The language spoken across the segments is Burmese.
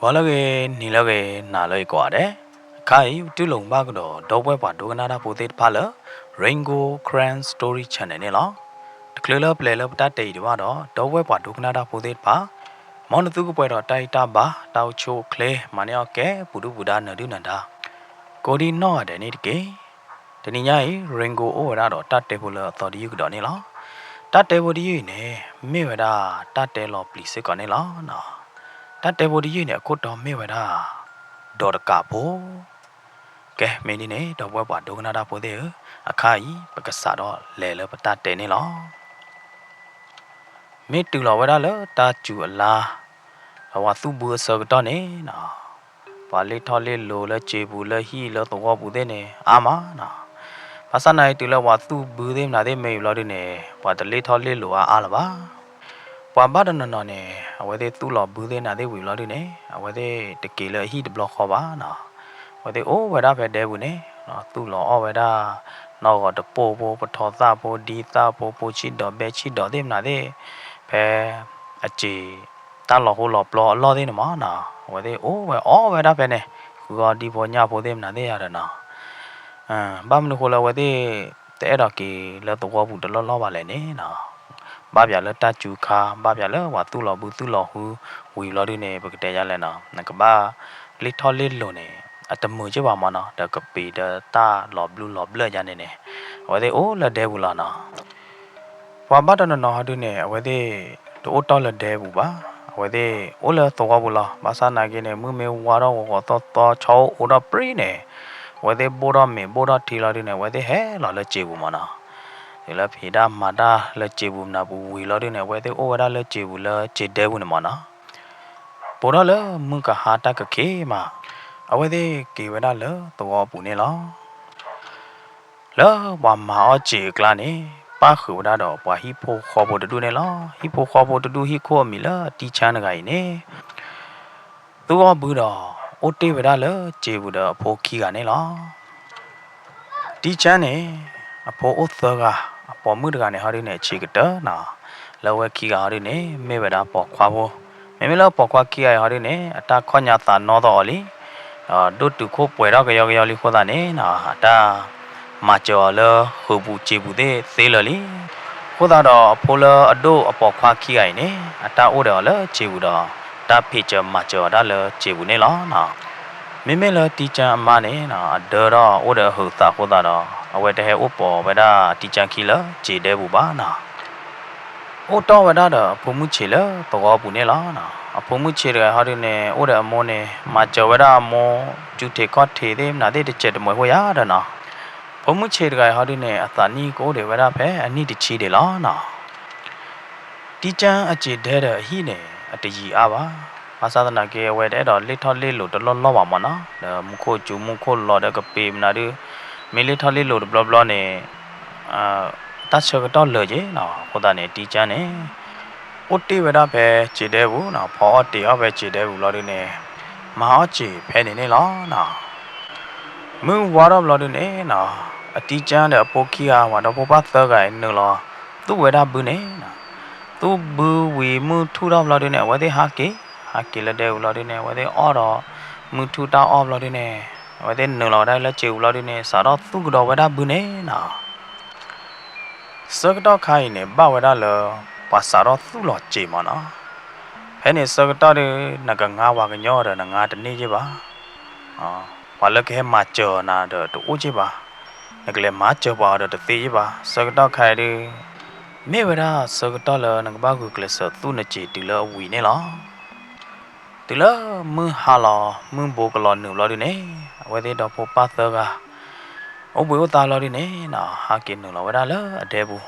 ဘောလကေနီလကေနာလေကွာတဲ့ခိုင်တူလုံပါကတော့ဒေါပွဲပါဒိုကနာတာပိုသေးတဖာလ Rainbow Cran Story Channel နဲ့လားတကလလပလေလပတတေဒီကတော့ဒေါပွဲပါဒိုကနာတာပိုသေးတဖာမောင်နသူကပွဲတော့တိုက်တာပါတောက်ချိုကလေမနီယောကဲပူဒူပူဒါနဒုနန္ဒာကိုဒီနော့တဲ့နေ့တကေတနင်္ညာရီ Rainbow အိုရတော့တတ်တေဘူးလတော်ဒီယူကတော့နေလားတတ်တေဘူးဒီယူနေမေဝဒါတတ်တေလောပလီစစ်ကနေလားနော်တတ်တေဘော်ဒီရဲ့နဲ့အခုတော်မေဝဒါဒေါ်တကဘောကဲမင်းဒီနဲ့တော့ဘွဲ့ပွားဒုက္ခနာတာပိုသေးအခါကြီးပကစားတော့လဲလဲပတတဲနေလောမေတူလောဝဒါလတာကျူအလားဟဝသူဘူဆောကတော့နေနော်ပါလေထော်လေလိုလဲချေဘူးလဲဟီလဲတော့ဘူးတဲ့နေအာမနော်ဘာစနိုင်တူလဲဝသူဘူးသေးမနာသေးမေလောဒီနေဘာတလေထော်လေလိုအားလပါပွာဘာဒနနော်နေအဝဲတဲ့သူ့လောဘူးတဲ့နာတဲ့ဝီလောဒီနေအဝဲတဲ့တကေလဟီတဘလခေါ်ပါနော်ဝဲတဲ့အိုးဝဲဒါဖက်တဲဘူးနေနော်သူ့လောအော်ဝဲဒါနော်ကတပိုးပိုးပထောသပိုးဒီသပိုးပိုချီတော့ဘဲချီတော့တဲ့နာတဲ့ဖဲအချီတလောဟိုလောပလောလောတဲ့နမနော်ဝဲတဲ့အိုးဝဲအော်ဝဲဒါဖက်နေကူကဒီပေါ်ညပေါ်တဲ့နာတဲ့ရတနော်ဘာမလို့ခေါ်လာဝဲတဲ့တဲ့တော့ကေလောတော့ဘူးတလောလောပါလဲနေနော်ဘာပြလဲတချူခါဘာပြလဲဝါသူ့လောဘူးသူ့လောဟူဝီလောဒီနေပကတဲ့ရလဲနော်နကဘာလီထော်လီလိုနေအတမှုချပါမနော်တကပီတတာလောဘလူလောဘလရနေနေဝဲတဲ့အိုးလက်တဲဘူးလားနော်ဝါဘာတနနော်ဟာဒီနေဝဲတဲ့တိုးတော်လက်တဲဘူးပါဝဲတဲ့အိုးလက်တော့ဘူးလားဘာသာနာကင်းနေမမေဝါတော့တော့ချောအိုတော့ပရီနေဝဲတဲ့ဘောရမေဘောရထီလာဒီနေဝဲတဲ့ဟဲလာလက်ချေဘူးမနော်ဒီလဖေဒါမာဒါလက်ချေဘူးနာဘူးဝီလော်ဒီနေဝဲတဲ့အိုဝဒါလက်ချေဘူးလက်ချေတဲဘူးနမနာပေါ်တော့လေမုကဟာတကခေမာအဝဲတဲ့ကေဝဒါလေတော့ပူနေလောလောဘာမာအချေကလာနေပါခူဒါတော့ပွာဟီဖိုခေါ်ဖို့တူနေလောဟီဖိုခေါ်ဖို့တူဟီခေါ်မီလာတီချမ်းနဂိုင်နေသူကဘူးတော့အိုတေဝဒါလေချေဘူးတော့ဖိုခီကနေလောတီချမ်းနေအဖိုးဥသောကအပေါ်မှုတကနေဟာရင်းနဲ့ချေကတနာလောဝဲခီကဟာရင်းနဲ့မေဝဒါပေါ်ခွာဖို့မေလောပေါ်ခွာခီရဟာရင်းနဲ့အတာခွညာတာနောတော်လီဒုတုခိုးပွဲတော့ကြောလီခေါ်တာနေနာအတာမကျော်လဟူဘူးချေဘူးတဲ့သေးလလီခေါ်တာတော့အဖိုးလအဒိုအပေါ်ခွာခီရနေအတာအိုတော်လချေဘူးတော့တာဖေချမကျော်ဒါလချေဘူးနေလောနာမေလတီချန်အမနဲ့နော်အဒေါ်တော့အိုဒဟူတာခေါ်တာတော့အဝဲတဲ့ဥပေါ်ဝဒါတီချန်ခီလာခြေတဲ့ဘူးပါနော်အိုတော့ဝဒါတော့ဖုံမှုခြေလာတော့ဘူးနေလားနော်အဖုံမှုခြေရဟာရနေအိုဒအမောနေမကျော်ဝဒါမောကျူတေကော့ထေတဲ့နာတဲ့ချက်တမွေဟောရတာနော်ဖုံမှုခြေရဟာရနေအသာနီကိုတဲ့ဝဒါဖဲအနိတချီတယ်လားနော်တီချန်အခြေတဲ့ဟိနေအတကြီးအားပါဘာသာနာကေဝဲတဲ့တော့လက်ထော်လေးလို့တလောလောပါမနော်မခိုကျူမခိုလောတဲ့ကပေမနာဒီမီလီထော်လေးလို့ဘလဘလနဲ့တတ်ချကတော့လေကြီးနော်ဟိုတာနေတီချမ်းနေဥတီဝဒပဲခြေတဲ့ဘူးနော်ဖောတေရပဲခြေတဲ့ဘူးလော်ဒီနေမဟာခြေဖဲနေနေလားနော်မင်းဝါတော့လော်ဒီနေနော်အတီချမ်းတဲ့အပိုခီယာဝါတော့ပပသကဲနလောသူ့ဝဒဘူးနေနော်သူ့ဘူးဝီမှုထူတော့လော်ဒီနေဝတဲ့ဟာကေလက်တဲ့လော်ဒီနေဝတဲ့အော်တော့မှုထူတောင်းအော်လော်ဒီနေဝတဲ့နလော်ได้แล้วเจวလော်ဒီနေစာတော့သူကတော့ဝဒဘူးနေနော်စကတော့ခိုင်းနေဘဝဒါလပါစာတော့သူ့လော်เจမနော်ဖဲနေစကတော့တဲ့နကငါဝါကညောတဲ့ငါတနေ့ကြီးပါဘာလကဲမကျော်နာတော့တူကြီးပါနကလေမကျော်ပါတော့တသေးကြီးပါစကတော့ခိုင်းတဲ့မေဝဒါစကတော့လနကဘာကူကလစသူ့နချီတီလောဝီနေလားဒီလမဟာလာမဘောကလောနူလော်ဒီနေဝဲတဲ့တော့ပပသကအဘွေတာလော်ဒီနေနော်ဟာကင်းနူလော်ဝဒါလအတဲဘူး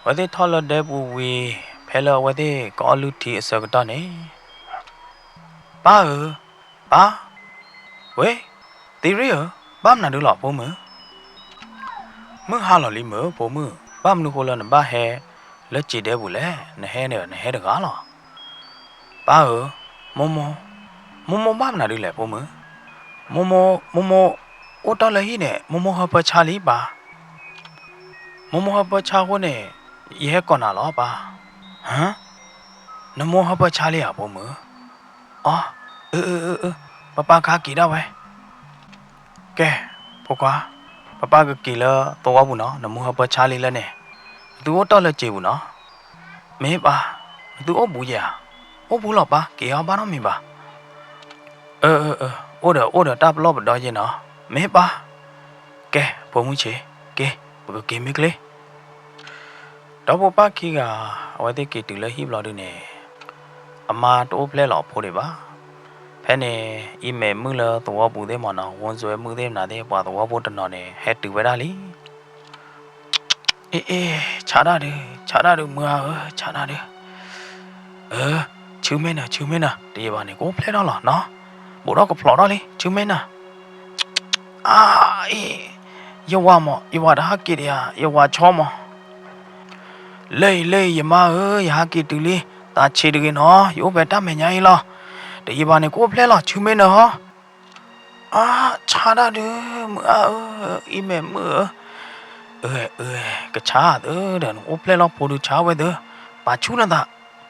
ဝဲတဲ့ထော်လတဲဘူးဝီဖဲလော်ဝဲတဲ့ကောလူတီအစကတော့နေပါဝဲတီရီဘာမနာဒူလော်ပုံမဟာလော်လီမပုံမဘာမနူခေါ်လော်နဘာဟဲလက်ကြည့်တဲဘူးလေနဟဲတကားလောပါမမဘာမနာလေးလေပုံမအိုတော်လေဟိနဲ့မဟပချာလီပါမဟပချာကိုနဲ့ရဲကောနာလောပါဟမ်နမဟပချာလီရပုံ อ๋อป้าป้าข้ากี่ได้ไว้แกพวกว่าป้าป้าก็กี่แล้วตัวบุญเนาะน้ำมือเขาเปิดชาลีแล้วเนี่ยตัวต่อเลยเจ็บบุญเนาะไม่ป้าตัวบุญยาโอ้บุญหรอป้ากี่เอาบ้านน้องมีป้าโอ้เดี๋ยวตับรอบดอยเจเนาะไม่ป้าแกผมมึงเฉยแกปกติไม่เลยတော့ဘပခိကအဝတိကေတူလဟိဘလဒုနေအမာတိုးဖလဲလောက်ဖို့တွေပါဖဲနေအီမေမှုလသောပူသေးမနော်ဝန်ဆွဲမှုသေးနာသေးပွာသောဖို့တနော်နေဟဲတူဝဲတာလီအေးခြားတယ်မွာခြားတယ်ချူမင်းနာတေးပါနေကိုဖလဲတော့လားနော်ဘိုတော့ကဖလော်တော့လေချူမင်းနာအာအေးယဝဒါဟကိရယဝချောမလေယမယာကိတူလီတာချေတကင်နော်ယောဘက်တမညာရင်လားတေးပါနေကိုဖလဲလားချူမင်းနော်အာခြားတယ်မအီမေမကချာတဲ့โอเพลလောက်ပို့ချာဝဲတဲ့ဘာချူနတာ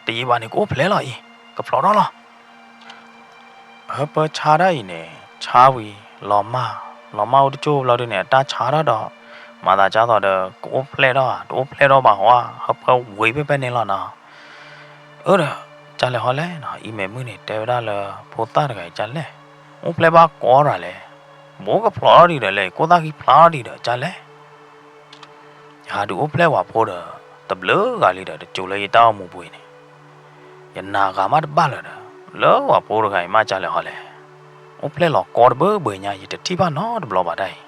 တေးပါနေကိုဖလဲလားကဖလော်တော့လားဟပချာရိုင်းနေချာဝီလော်မဦးတချို့လောက်တဲ့နဲ့တာချာတော့မာသာကြတော့ကိုဖလဲတော့ပါဟောဟပဝေးပဲနေလားနော်အဲ့ဒါကြလဲဟောလဲနော်အီမေမှုနေတေဝရလဖိုတာတကကြလဲโอเพลပါကောရလဲမိုးကဖလော်ရီတယ်လေကိုသားကြီးဖလားရီတယ်ကြလဲဟာဒူโอเพลဝါဖိုးတယ်တဘလကလေးတယ်ကြိုလဲတောင်းမှုပွေးနေယနာကမတပါလာတယ်လောဝါဖိုးရခိုင်မကြလဲဟောလဲโอเพลလောကောဘညာရတတိပါနော်တဘလပါတိုင်း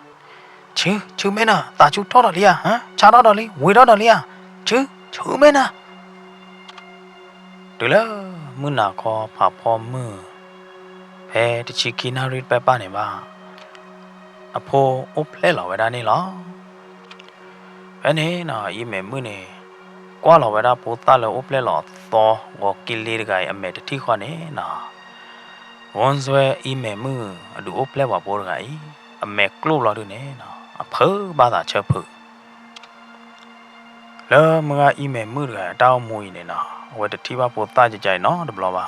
ချူမဲနာတာချူထောတော်လေးဟမ်ခြားတော်လေးဝေတော်လေးချူမဲနာဒူလာမနာခေါ်ဖာဖော်မှုဖဲတချီကီနာရီပဲပါနေပါအဖိုးโอเพลလောဝဲတာနေလောဘယ်နေနော်အီမဲမှုနေကွာလောဝဲတာပိုတာလောโอเพลလောသောဝကီလီဂိုင်အမဲတတိခေါနေနော်ဝန်ဆွဲအီမဲမှုအဒူโอเพลဝါပိုးဂိုင်အမဲကလုလောဒူနေနော်အဖေဘာသာချက်ဖလောမကအီမဲမှုကအတောင်းမူနေနော်ဝဲတတိပါပိုတာကြကြနော်ဒဘလောပါ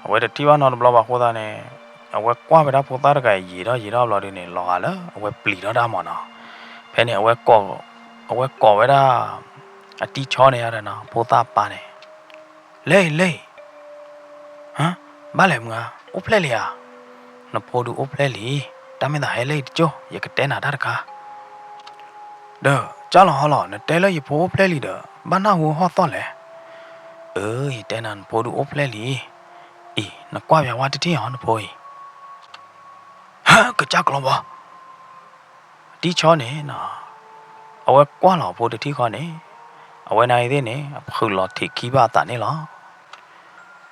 ဝဲတတိပါနော်ဒဘလောပါခေါ်တာနေအဝဲကွာပဲတာပိုတာတကရေတော့လောဒူနေလောဟာလောအဝဲပလီတော့တာမနော်ဖဲနေအဝဲကောဝဲတာအတီချောနေရတယ်နော်ပိုတာပါနေလေဟမ်ဘာလဲမငါအိုဖလဲလျာနဖိုဒူအိုဖလဲလီတမင်တာဟဲလေကြိုရကတဲနာတာတကားဒါကြောက်လောဟောလောနတဲလဲရဖိုးဖလဲလီဒါဘာနာဟောတော့လဲဤတဲနန်ဖိုဒူအိုဖလဲလီနကွာပြဝါတတိဟောနဖိုးဟာကကြကလောပါတီချောနေနော်အဝဲကွာလောဖိုးတတိခေါနေအဝဲနိုင်သေးနေဖူလောထိခီပါတာနေလော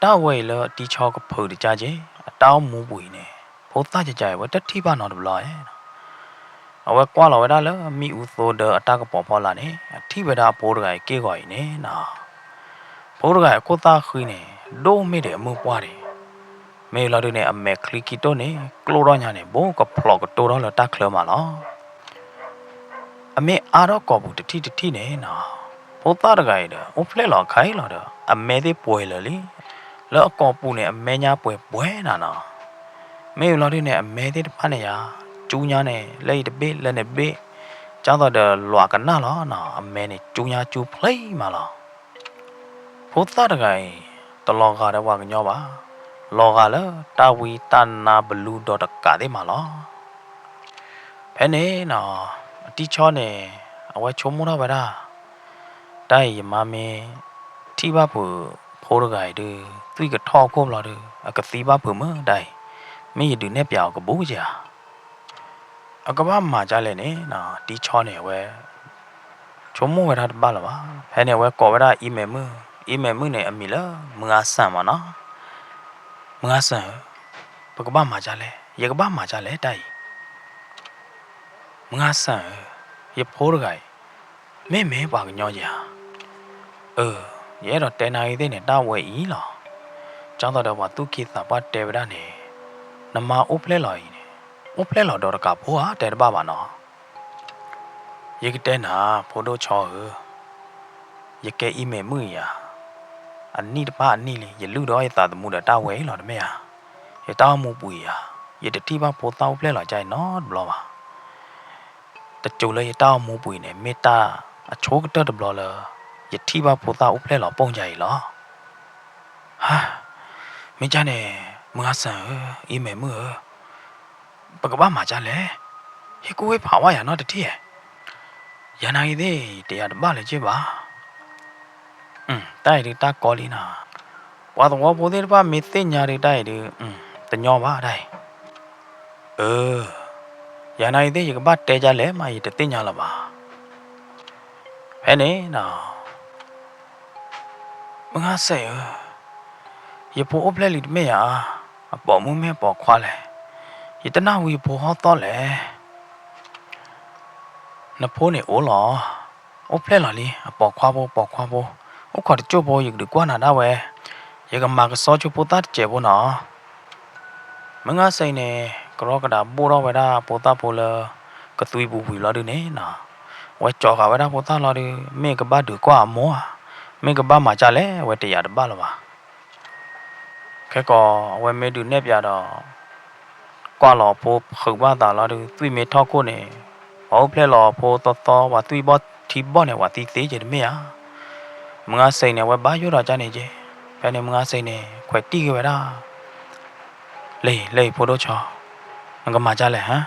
တာဝဲလတီချောကဖူတကြချင်းအတောင်းမူပွေနေဖိုးသားကြဝဲတတိပါနော်တဘလာရဲ့အဝဲကွာလောဝဲတာလမိဦးသိုးဒအတကပေါ်ပေါ်လာနေအထိဝဲတာပိုးတကကေကွာနေနော်ပိုးတကကိုသားခွေးနေဒိုးမိတယ်အမှုပွားတယ်မေလာတို့နဲ့အမဲကလီကီတိုနေကလိုတော့ညာနေဘိုးကဖလော့ကတိုတော့လတခလမလောအမေအားတော့ကောဘူးတတိနေနော်ဖိုးသားတကရဲ့အိုဖလက်လောခိုင်လောတော့အမဲသေးပွဲလေလောကောပူနေအမဲညာပွဲနာနော်မေလာတို့နဲ့အမဲသေးတဖာနေရကျူးညာနဲ့လက်တပေးလက်နဲ့ပေးကျောင်းတော့လွာကနာလောနော်အမဲနဲ့ကျူးညာကျူးဖလိမလောဖိုးသားတကရဲ့တလောကတဲ့ဝါကညောပါလောကလတာဝီတနာဘလူတော့တကတဲ့မလောဖဲနေနော်အတီချောနေအဝဲချုံမတော့ဗလားတိုင်မမေထိပါဖို့ဖိုးရဂိုင်တူသူကထောက်ခုမလားတူအကတိပါဖို့မတိုင်မင်းရတူနဲ့ပြောက်ကဘူးကြာအကဘာမှာကြလဲနေနော်တီချောနေဝဲချုံမဝဲတာပါလားပါဖဲနေဝဲကော်ဝဲတာအီမေမှုနဲ့အမီလားမငါဆန်ပါနော်မငါဆန်ပကဘာမှာကြလဲရကဘာမှာကြလဲတိုင်မငါဆန်ရဖိုးရဂိုင်မဲပါကညောကြာရဲတော့တဲနာရီသေးနဲ့တာဝဲဤလားကျောင်းတော်ကသူခိသပါတဲဝရနေနမအိုဖလဲလာဤနေအိုဖလဲလာတော့ကဘိုးဟာတဲတပါနော်ရကတဲနာဖိုတိုချောရကဲအီမေမှုရအနိတပါအနိလေရလူတော့ရတာတမှုတာဝဲလာတယ်မေဟာ也到木不呀，也得地方葡萄不了在哪不了吧？แต่จูเลย也到木不呢，没打啊，抽个得不了了，也地方葡萄不了崩在了，哈，没在呢，มึงอาสั่งอีเมมือปกบ้ามาจ้าเลยเฮ้กูให้ผ่าว่าอย่างนั้นที่ยานาอีเด้เดียดบ้าเลยใช่ปะได้ดิตากอลีน่ะว่าตรงว่าพวกที่บ้ามีเส้นยาดิได้ดิแต่ยอมว่าได้ยานาอีเด้ยังบ้าเตะจ้าเลยมาอีเตะยาละบ้าแค่นี้น่ะมึงอาศัยอย่าพูดอะไรลิดไม่อ่ะบอกมึงไม่บอกควาเลยอย่าแต่หน้าวิพูดเขาต่อเลยนับพูดเนี่ยโอ้หรอโอ้เพลหรอลิบอกควาโบโอ้ขอที่จูบโบอยากดูกว่าน่ะได้เว้ยอยากมาก็ซอจูบตัดเจ็บเนาะมึงอาศัยเนี่ยกรอกระดาษบูรอไว้ได้ปูตาปูเลยก็ตุยบุยรอดูเนี่ยน่ะไว้จ่อกับไว้ได้ปูตารอดูไม่ก็บ้าดูกว่ามัวไม่ก็บ้ามาจ้าเลยไว้แต่ยาดบ้าหรอวะแค่ก็ไว้ไม่ดูเน็บยาดอกว่าหล่อโพคือว่าตาเราดูตุยไม่ทอกูเนี่ยเอาเพลหล่อโพต่อว่าตุยบอที่บอเนี่ยว่าตีเตะจะได้ไหมอ่ะมึงอาศัยเนี่ยไว้บ้าอยู่รอจ้าเนี่ยเจ้แค่เนี่ยมึงอาศัยเนี่ยแขวตีกันไว้ได้เลยโพดชอมันก็มาจ้าเลยฮะ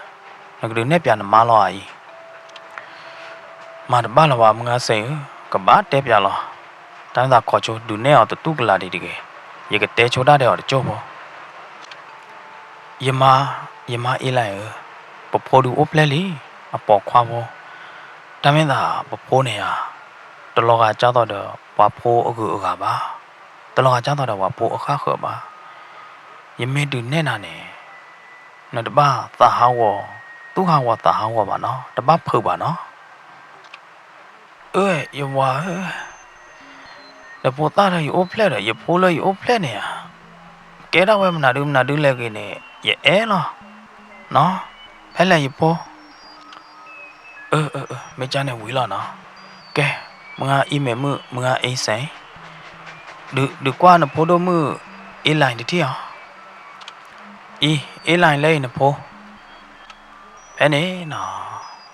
มันก็ดูเน็บยาหนมาหล่ออีมาบ้านเราว่ามึงอาศัยก็บ้าเต็บยาหล่อตั้งแต่ขอโจดูเนี่ยเอาตัวตู้กระดาษดีๆยังก็เตะโชได้เดี๋ยวโจบ่ยมาอีไลปะโพดูอุบเลยลิอะปอกควาบ่ตาเมนตาปะโพเนี่ยตลอดกาจ้าต่อเดปะโพอกะบ้าตลอดกาจ้าต่อเดว่าโพအခါခေบ้ายเมดูเนี่ยน่ะเนี่ยนะตะบ้าตาหาวตุหาวตาหาวบ่เนาะตะบ้าเพิ่บ่เนาะยว่าแต่โพตาเลยอุบเลยอย่าโพเลยอุบเลยเนี่ยแกได้ไว้มันน่าดูเลยกินเนี่ยอย่าเหรอเนาะแพ้เลยอย่าโพไม่จ้าเนี่ยวิลล์เนาะแกมึงอีเมมือมึงไอ้แสงดูกว่านะโพดมืออีไลน์ที่อ่ะอีไลน์เลยนะโพแพ้เนี่ยเนาะ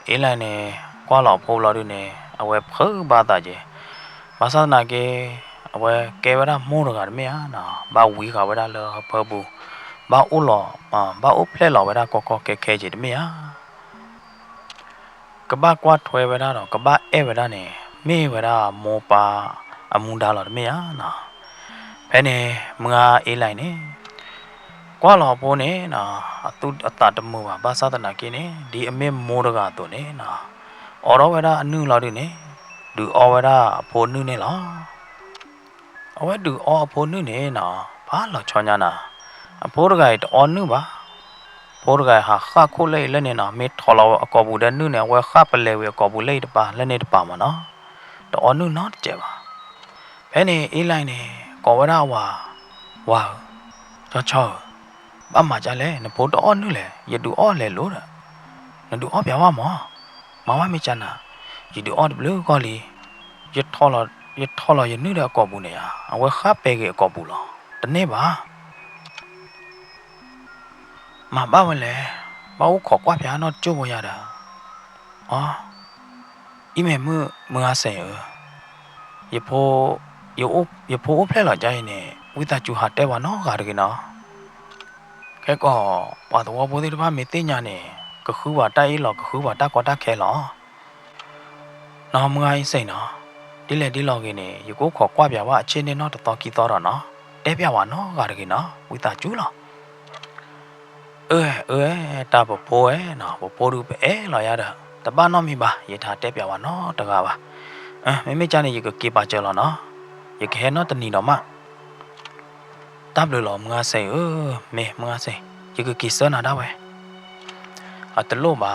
อีไลน์เนี่ยกว่าหล่อโพเราดูเนี่ยเอาไว้เพิ่มบาตาเจภาษาหน้าเกเอาไว้แกเวลามูดกันไม่อ่ะนะบ้าวิเขาเวลาเลยเพิ่มบูบ้าอุหล่อบ้าอุเพลหล่อเวลาก็แค่เจดไม่อ่ะก็บ้ากว่าถวยเวลาเนาะก็บ้าเวลาเนี่ยไม่เวลาโมปาอามุนดาหล่อไม่อ่ะนะแพ้เนี่ยมึงอีไลน์เนี่ยกว่าหล่อโพเนี่ยนะตุตัดมือว่าภาษาหน้าเกเนี่ยดีเมื่อมูดกันตัวเนี่ยนะออเวลานึ่งเราดูเนี่ยดูอเวลาโพนึ่งเนี่ยหรอเอาไว้ดูโพนึ่งเนี่ยนะบ้าหล่อชอนยานะโพดกายตอนนึ่งบ้าโพดกายหาข้าคู่เล่แล้วเนี่ยนะมีทอเรากอบบุเดนึ่งเนี่ยไว้ข้าไปเลยเว้ยกอบบุเล่ตะปาแล้วเนี่ยตะปามาเนาะตอนนึ่งนัดเจ็บอ่ะแพ้เนี่ยอีไลน์เนี่ยกอเวลาว้าวชอบ้ามาจ้าเลยนะโพดอ้อนนึ่งเลยอย่าดูอ้อนเลยรู้นะนะดูอ้อนแปลว่าหมอมาว่าไม่จันนะอย่าดูอ้อนเบลก็เลยยึดทอเราอย่านึกเดี๋ยวกอบบุเนี่ยเอาไว้ข้าไปเกี่ยกอบบุหรอแต่เนี่ยบ้ามาบ้าวันเลยบ้าขอกว่าพี่น้องจูบยาดาอีเมมืออาศัยอย่าพูดเพลหล่อใจเนี่ยวิตาจูหัดได้ว่าน้องกันกินเนาะแค่ก็ว่าตัวพูดที่บ้านมีตีนยาเนี่ยก็คือว่าได้หรอกก็คือว่าได้ก็ได้แค่หรอน้องมึงไอ้ใส่เนาะดีเลยดีหลอกกินเนี่ยอยู่กูขอกว่าพี่ว่าเช่นเนี่ยน้องต่อกี่ต่อเนาะได้พี่ว่าน้องกันกินเนาะวิตาจูหรอตาปโพเนาะปโพดูไปหล่อยาดแต่บ้านน้องมีบ่ยถาเตะเปียวว่าเนาะตะกาบ่ไม่จ้าเนี่ยก็เก็บปาเจอแล้วเนาะอย่าแค่เนาะตะนีเนาะมาตับเลยหรอมึงอาศัยมึงอาศัยอย่าก็กินเสือหน้าได้เว้ยตะโลบ่า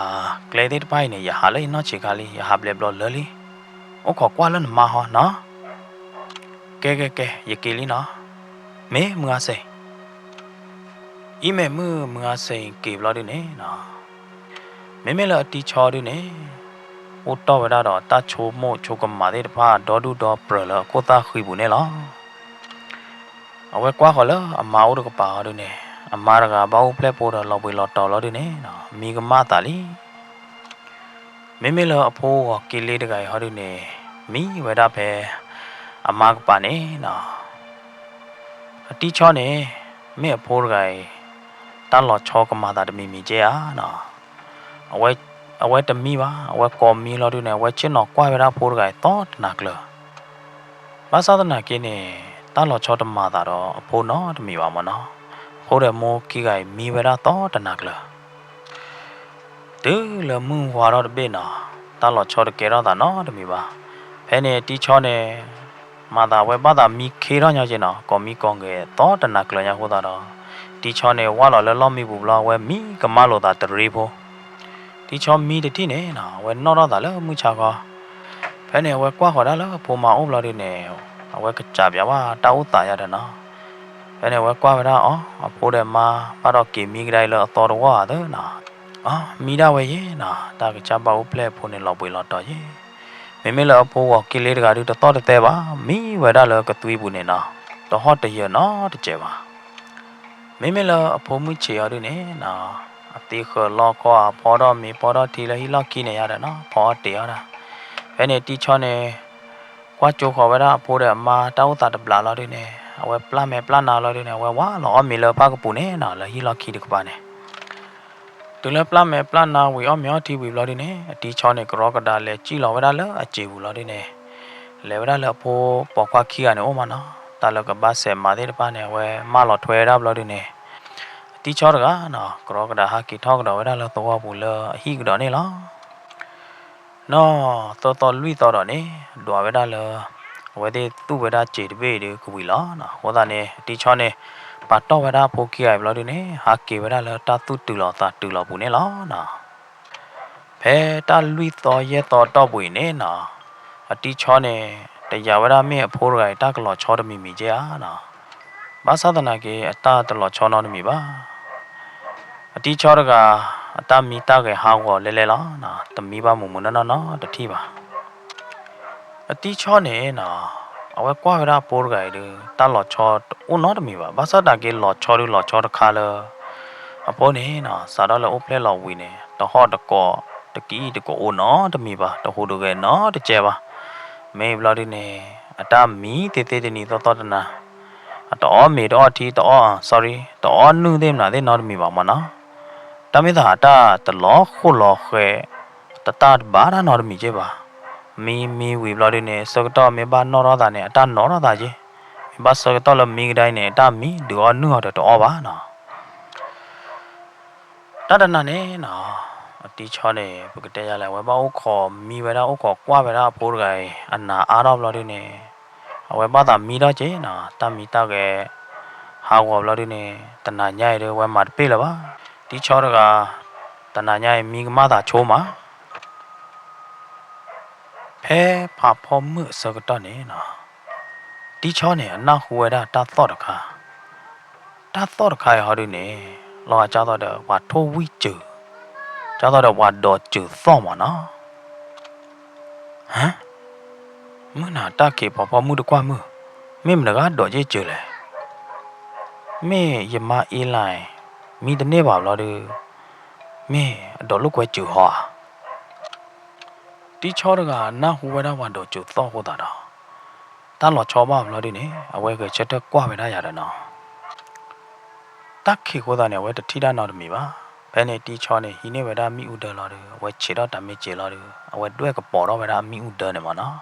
เกลติดไปเนี่ยอย่าหาเลยเนาะชิคาลีอย่าหาเบลบลเลยโอ้ขอกว่าแล้วมาฮะเนาะแกอย่ากินลีเนาะมึงอาศัยอีเมมือมึงอาศัยเก็บเราด้วยเนี่ยนะไม่ละตีชอด้วยเนี่ยโอ้ต่อเวลาดอตาโชโมโชกมาได้พาดอดูดอเปรละโคตาคุยบุเนี่ยหรอเอาไว้กว่าเขาแล้วอามาอุดกป่าด้วยเนี่ย အမားကဘာဦးဖလက်ပို့တော့လောက်ပြီးလောက်တော်လို့ဒီနေနော်မိကမတာလီမိမိလအဖိုးကကီလေးတကယ်ဟောဒီနေမိဝဲတာပဲအမားကပါနေနော်အတီချောနေမိအဖိုးတကယ်တန်လောချောကမာတာတမီမီကျဲနော်အဝဲတမီပါအဝဲကောမီလို့ဒီနေဝဲချင်းတော့ကွာဝဲတာဖိုးတကယ်တော့တနာကလဘာသာတနာကင်းနေတန်လောချောတမာတာတော့အဖိုးနော်တမီပါမနော်ဟိုတဲ့မိုးကိကမီဝဲတာတော့တနာကလတူလမွန်ဝါတော့ဘေးနော်တန်လောချောတကယ်တော့တာနော်တမီပါဖဲနေတီချောနေမာတာဝဲဘာသာမီခေတော့ညချင်းနော်ကောမီကောငယ်တော့တနာကလညာဟိုတာတော့တီချောနေဝါလော်လော်မီဘူးလားဝဲမီကမလောတာတရီဖို့တီချောမီတတိနေနော်ဝဲနော်တော့တာလဲမှုချကောဖဲနေဝဲကွာခေါ်တာလဲပုံမအောင်လို့ဒီနေဝဲကကြပြပါတောက်တာရတယ်နော်ဖဲနေဝဲကွာဝဲတာအော်အဖိုးတဲ့မှာပါတော့ကေမီကလေးလောတော်တော့ဝါတဲ့နော်အော်မီဒါဝဲရေနော်တာကကြပါဦးဖလက်ဖို့နေလောက်ပွေလောက်တော့ရေမိမိလောအဖိုးကကေလေးတကတူတော်တဲ့ပါမီဝဲတာလောကသွေးဘူးနေနော်တော့ဟော့တရနော်တကြပါမိမိလောအဖိုးမှုချေရတဲ့နေနော်အတေခလောကောပေါ်တော့မီပေါ်တော့တီလည်းဟီလောက်ကိနေရတယ်နော်ပေါ်တေရတာဖဲနေတီချောနေကွာကြိုခေါ်ဝဲတာအဖိုးတဲ့မှာတောက်တာတပလာလောတဲ့နေအဝဲပလမဲပလနာလောတဲ့နေဝဲဝါလောမီလောဖကပူနေနော်လည်းဟီလောက်ခိတကပါနေတူလည်းပလမဲပလနာဝီအောမြောတီဝီလောတဲ့နေအတီချောနေကရောကဒါလဲကြည်လောဝဲတာလဲအကျေဘူးလောတဲ့နေလဲဝဲတာလဲအဖိုးပေါ်ခွာခိကနေဩမနော်တာလကဘာဆဲမာတဲ့တပါနေဝဲမလောထွဲရဘလောတဲ့နေတီချောကနော်ကရောကဒါဟာကီထောက်တော့ဝဲတာလဲတော့ဘူးလဲအဟိကတော့နေလောနော်တော်လွိတော်နေဒွာဝဲတာလဲဝဲတဲ့သူ့ဝဲတာကျေတပေဒီကူဝီလောနော်ဟောတာနေတီချောနေပတ်တော့ဝဲတာဖိုကီအိုင်ဘလောဒီနေဟာကေဝဲတာလဲတာတူတူလောတာတူလောဘူးနေလောနော်ဖဲတာလွိတော်ရဲတော်တော့ပွေနေနော်အတီချောနေတရားဝဲတာမင်းအဖိုးရိုင်တာကလောချောတမီမီကျာနော်ဘာသာတနာကေအတာတလောချောနော်တမီပါအတီချောကအတာမီတာကေဟာကောလဲလဲလောနော်တမီပါမူမနော်နော်တတိပါအတီချောနေနော်အဝဲကွာဝဲတာပိုးရိုင်တာလောချောဦးနော်တမီပါဘာသာတကေလောချောလောချောတခါလအဖိုးနေနော်စာတော့လောအဖလဲလောဝီနေတဟော့တကောတကီတကောဦးနော်တမီပါတဟိုတကေနော်တကျဲပါမေဘလော်ဒီနေအတာမီတေတေတနီတော်တနာအတော်မေတော့တီတော့ sorry တော့နုသေးမလားတဲ့နော်မီပါမနော်တမေသာတာတလောခုလောခဲတတဘာရနော်မီကျေပါမီဝီဘလော်ဒီနေစကတော့မေဘာနော်ရတာနေအတာနော်ရတာကြီးမေဘာစကတော့လမီတိုင်းနေအတာမီဒီောနုဟောတော့ပါနော်တတနာနေနော်အတီချောနေပကတဲ့ရလဲဝဲပါဦးခေါ်မီဝဲတာဦးခေါ်ကွာဝဲတာပိုးရိုင်အနာအားတော့ဘလော်ဒီနေဝဲပါတာမီတော့ကျင်းနော်တမီတော့ကဲဟာဝဘလော်ဒီနေတနာညိုင်ရဲဝဲမှာပြေးလာပါတီချောကတနာညိုင်မီကမတာချိုးမှာဖဲဖာဖော်မှုစကတော့နေနော်တီချောနေအနာဟဝဲတာတာတော့တခါဟောဒီနေလောကြတော့တဲ့ဝါထိုးဝီကျူကျတော့ဝါတော့ကျူသော့မနော်ဟမ်မနာတကေပေါ်မှုတကွာမှုမင်းမကတော့ကြည့်ကျူလေမင်းယမအေးလိုက်မိတနေ့ပါလို့ဒီမင်းတော့လုတ်ကွဲကျူဟောတီချောကနာဟူဝဲတာဝါတော့ကျူသော့ဟောတာတော့တန်လောချောပါလို့ဒီနေအဝဲကချက်တော့ကွာပဲတာရတယ်နော်တက်ခေကိုတာနေဝဲတတိတာနော်တမီပါဘယ်နဲ့တီချောနေဟိနေဝဲတာမိဥဒလာတယ်ဝဲခြေတော့တမေကျေလာတယ်အဝဲတွဲကပေါ်တော့ဝဲတာမိဥဒနေမနော်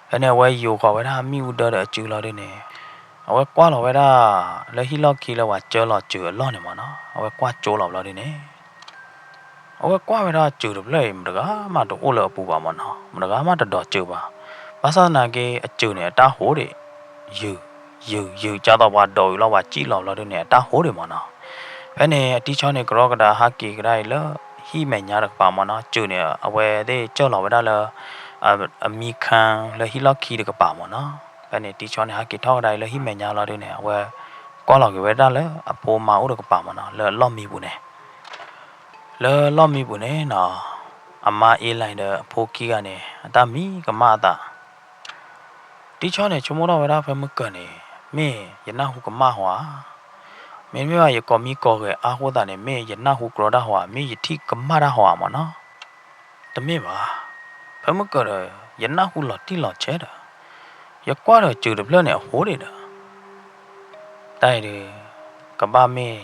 ဘယ်နဲ့ဝဲယိုခေါ်ဝဲတာမိဥဒတဲ့အကျူလာတယ်နေအဝဲကွာလောဝဲတာလဲဟီလောက်ခီလောဝါကျော်လောကျူလောနေမနော်အဝဲကွာကျိုးလောလာတယ်နေအဝဲကွာဝဲတာကျူတယ်လဲမတကားမတော့အိုလောပူပါမနော်မတကားမတော်ကျူပါဘာသာနာကေအကျူနေတာဟိုးတယ်ယူကြတော့ဝါတော်လောဝါကြည့်လောတယ်နေတာဟိုးတယ်မနော်ဘယ်နဲ့အတီချောနေကရောကဒါဟာကီကရိုင်လဟိမညာရပါမနော်ကျူနေအဝဲတဲ့ကြောက်လောဝဒါလအမီခံလဟိလောက်ခီတကပါမနော်ဘယ်နဲ့တီချောနေဟာကီထောက်ရိုင်လဟိမညာလောတဲ့နေအဝဲကောလောကဝဲဒါလအဖိုးမဦးတကပါမနော်လော့မီဘူးနေလော့မီဘူးနေနော်အမအေးလိုက်တဲ့အဖိုးခီကနေအတမီကမတာတီချောနေချုံမတော်ဝဲဒါဖမကနေမင်းယနာဟုကမဟွာ မင်းမရကောမီကောကအာဟောတာနဲ့မင်းရနာဟုကရတာဟောမင်းယတိကမရဟောမနော်တမေပါဖမကရရနာဟုလတိလောချဲတာရကွာတော့ကျူတပလနဲ့ဟိုးနေတာတိုက်တယ်ကဘာမင်း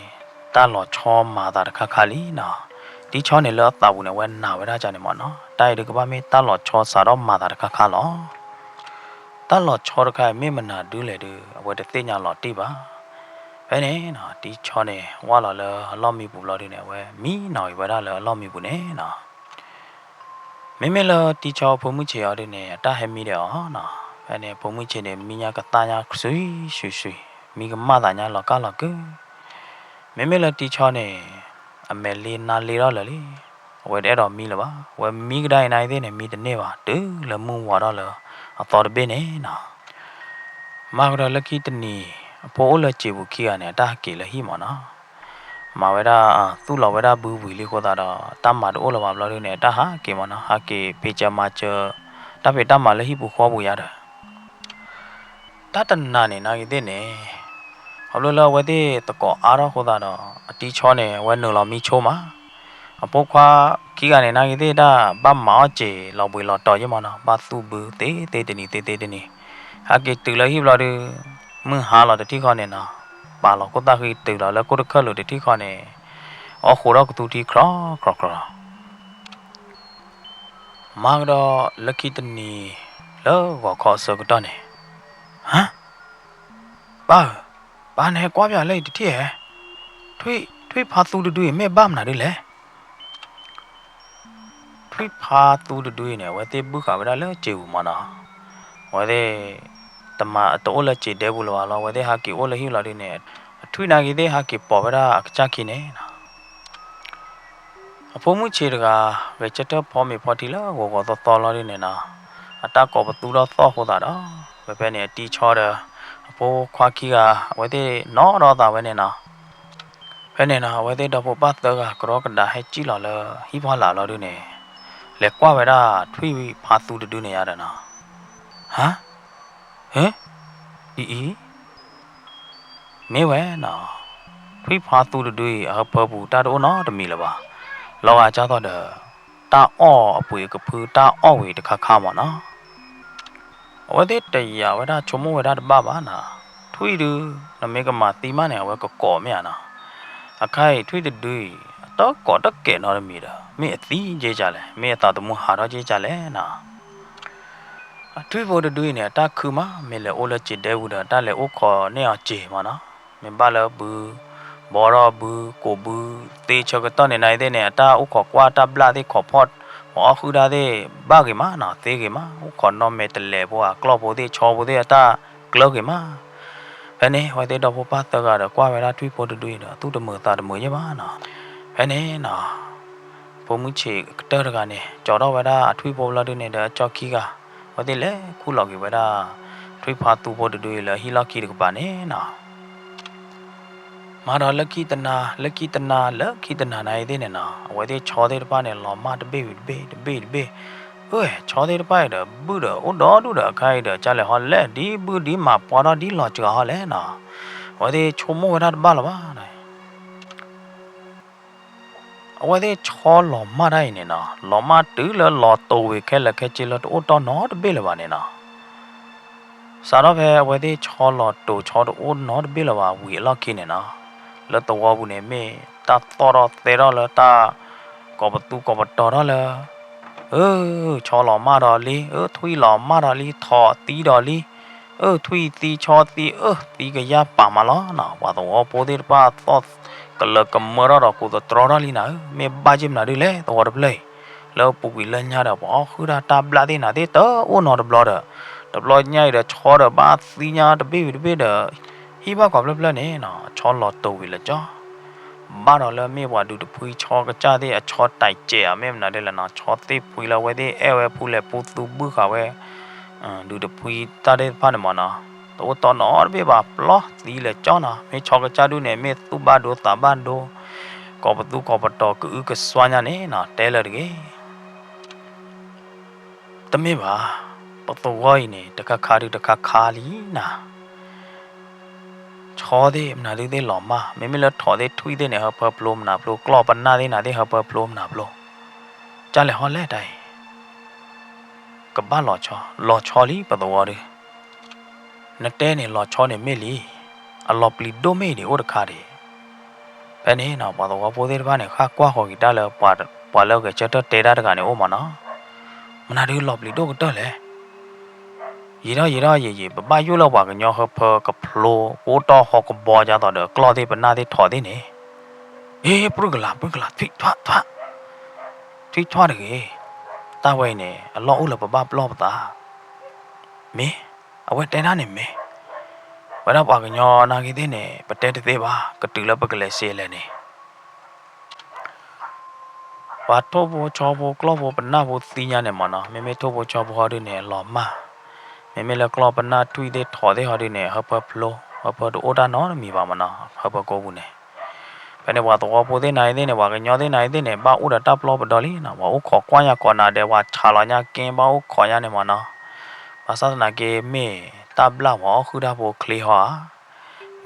တာလောချောမာတာတခါခါလီနော်ဒီချောနေလောတာဘူးနဲ့ဝဲနာဝဲတာကြနေမနော်တိုက်တယ်ကဘာမင်းတာလောချောစာတော့မာတာတခါခါလောတာလောချောတခါမင်းမနာဒူးလေတူအဝဲတသိညာလောတိပါဘယ်နဲ့နော်ဒီချောနေဝါလောလောအလောမီပူလောဒီနေဝဲမီနော်ဝဲတာလောအလောမီပူနေနော်မင်းမလောဒီချောဖုံမှုချေရတဲ့နေတာဟဲမီတယ်ဟောနော်ဘယ်နဲ့ဖုံမှုချေနေမိညာကတာညာဆွေဆွေဆွေမိကမတာညာလောကလောကမင်းမလောဒီချောနေအမဲလေးနာလေးတော့လေဝဲတဲ့တော့မီလပါဝဲမီကတိုင်းနိုင်သေးနေမီတနေ့ပါတူလမှုဝါတော့လောအတော်တပင်းနေနော်မာကရလကီတနီအဖိုးလချေဘူးခိရနေတာကေလဟိမနော်မာဝဲတာသူ့လောဝဲတာဘူးဝီလေးခေါ်တာတော့တမ္မာတို့လောပါဘလို့နေတာဟာကေမနော်ဟာကေပေချမာချတပေတမ္မာလဟိဘူးခေါ်ဘူးရတယ်တတနာနေနာကြီးတဲ့နေဟောလို့လောဝဲတဲ့တကောအားတော့ခေါ်တာတော့အတီချောနေဝဲနုလောမီချိုးမှာအပုတ်ခွာခိကနေနာကြီးတဲ့တာဗမောချေလောပွေလောတော်ရမနော်ဘာသူဘူးတေတေတနီတေတေတနီဟာကေတူလဟိဘလို့မင်းဟာလာတတိခေါနေနာပါလောကိုတာခိတေလာလကိုတခက်လို့တတိခေါနေအခုတော့ကတူတီခရခရခရမာတော့လက်ကီတနီလောကခေါ်စကတော့နေဟမ်ဘာနဲ့ကွာပြလိုက်တတိဟဲ့ထွေးဖာသူတူရမဲဘာမနာလေထွေးဖာသူတူရနေဝဲတေဘူးခါဗလာလဲကျေဘူးမနာဝဲတဲ့တမအတော်လက်ချေတဲဘူးလောဝဲတဲ့ဟာကီအိုလဟီလာဒီနေအထွေနာကြီးတဲ့ဟာကီပေါ်ဗရာအချခိနေအဖိုးမှုချေတကဝဲချက်တော့ဖော်မီဖော်တီလာကိုတော့တော်လာနေနာအတကောဘတူတော့သောဟောတာတော့ဘယ်ပဲနေတီချောတယ်အဖိုးခွာခီကဝဲတဲ့နော်တော့တာဝဲနေနာဘယ်နေနာဝဲတဲ့တော့ပတ်တော့ကရောကဒါဟဲကြည့်လာလဲဟိဖွာလာလို့နေလေကွာဝဲတာထွေးဖာသူတူနေရတယ်နော်ဟမ်ဤမေဝဲနော်ထွေးဖာသူတူအဖဘူးတာတော့နော်တမီလပါလောကကြတော့တာအော့အပွေကဖူတာအော့ဝေတခါခါမနော်ဝဲတဲ့တရဝဲတာချုံမဝဲတာတပပါနာထွေးတူနမေကမတီမနဲ့ဝဲကောမြနာအခိုင်ထွေးတူတော့ကောတကဲနော်မီတာမင်းအသီးကြေးကြလဲမင်းအတာတမဟာတော့ကြေးကြလဲနော်ထွေးဖို့တူနေတာခူမမင်းလေအိုလချစ်တဲဘူးတာလေအိုခေါ်နေအောင်ကြေးမနော်မင်းပါလဘူးဘောရဘူးကိုဘူးတေချကတော့နေနိုင်တဲ့နေအတာဥခေါ်ကွာတဘလာတဲ့ခေါ်ဖော့အခုဒါတဲ့ဘာကေမနော်တေကေမဥခေါ်နော်မဲတလေဘောကလော့ဘောတဲ့ချောဘောတဲ့အတာကလော့ကေမဘယ်နေဟိုတဲ့တော့ပတ်တော့ကတော့ကွာဝဲတာထွေးဖို့တူနေတာသူ့တမတာတမရပါနော်ဘယ်နေနော်ဘုံမှုချေကတော့ကနေကြော်တော့ဝဲတာအထွေးဖို့လာတဲ့နေတဲ့ကြော်ခီကဟိုတဲ့လေခုလောက်ကြီးဝဲတာထွေးဖာသူဖို့တူရလေဟီလောက်ခီတကပါနေနော်မာတော်လက်ကီတနာနိုင်သေးနေနော်အဝဲသေးချောသေးတပါနဲ့လော်မတပေးဟဲ့ချောသေးတပါရဘူးတော့ဥတော်တူတော့ခိုင်းတော့ကြလဲဟောလက်ဒီဘူးဒီမှာပေါ်တော့ဒီလော်ကြော်ဟောလဲနော်ဝဲသေးချုံမဝဲတာတပါလားပါနိုင်အဝဲသေးချောလော်မတိုင်းနေနော်လော်မတူးလော်တိုဝေခဲလက်ခဲချီလော်ဥတော်နော်တပေးလပါနေနော်စားတော့ပဲအဝဲသေးချောလော်တိုချောတော့ဥနော်တပေးလပါဝီလောက်ခင်းနေနော်แล้วตัวบุญเนี่ยไม่ตาตอรอเตรอแล้วตากบตูกบตอรอแล้วชอหล่อมาดอลีทุยหล่อมาดอลีทอตีดอลีทุยตีชอตีตีกะยาป่ามาล้อน่ะว่าตัวโปเดป้าตอกะเลกะมรอดอกูตตรอรอลีน่ะไม่บาจิมน่ะดิเลยตัวดบเลยแล้วปุกิเลญญาดอคือดาตาบลาดิน่ะเตตโอนอดบลอดดบลอญญาดชอดบาสีญาดเบเดဟိဘကဘလဘလနေနော်ချောလော်တိုဝီလကြောဘာတော်လမေဝါဒူတဖွေချောကကြတဲ့အချောတိုက်ကျဲအမဲမနာတယ်လနော်ချောသေးဖွေလာဝဲတဲ့အဲဝဲဖူးလေပူသူဘူးခါဝဲဒူတဖွေတာတဲ့ဖာနမနာတော့တော်နော်ဘေပါပလောသီလေကြောနာမေချောကကြဒူနေမေသူဘာဒိုတာဘန်ဒိုကောပတူကောပတော်ကူကစွာညာနေနော်တဲလရကေတမေပါပတော်ဝိုင်းနေတခါခါရီတခါခါလီနာချ ထောသေးမနာသေးသေးလော်မမင်းမလဲထောသေးထွီးသေးနေဟပပလိုမနာပလိုကလော့ပနာသေးနာသေးဟပပလိုမနာပလိုကြလေဟောလဲတိုင်ကဘာလော်ချောလီပတော်ရီနတဲနေလော်ချောနေမေလီအလော်ပလီဒိုမေဒီဩဒခါဒီဘယ်နေနော်ပတော်ပိုသေးတပါးနေခါကွာဟော်ဂီတာလဲပွာလောက်ကချက်တော့တေတာတကနေဩမနော်မနာသေးလော်ပလီဒိုကတော့လေရေပပယိုလောက်ပါကညောဟဖကဖလိုကိုတော့ဟောကဘောကြတော့ကလော်သေးပနာသေးထော်သေးနေအေးပရုကလာဖိထွားတကေတာဝဲနေအလောဦးလပပပလော့ပတာမင်းအဝဲတဲနာနေမင်းဝရပါကညောနာကြီးသေးနေပတဲတသေးပါကတူလပကလေးဆေးလဲနေဘာတော့ဘောချောဘောကလော့ဘောပနာဘောသီညာနေမနော်မေတော့ဘောချောဘောဟာဒီနေလော်မမေလကလောပနာထွီတဲ့ထော်တဲ့ဟာဒီနေဟပဖလိုဟပဒိုဒါနော်မီပါမနော်ဟပကိုဘူးနေဘယ်နေဘွားတော့ပိုသေးနိုင်တဲ့နေဘွားကညောသေးနိုင်တဲ့နေဘာဥဒတာပလောပတော်လီနော်ဘာဥခေါ်ကွာရကောနာတဲ့ဝါချာလာညာကင်းဘာဥခေါ်ရနေမနော်ဘာသာနာကေမေတဘလာဘောခုဒါဘောကလီဟာ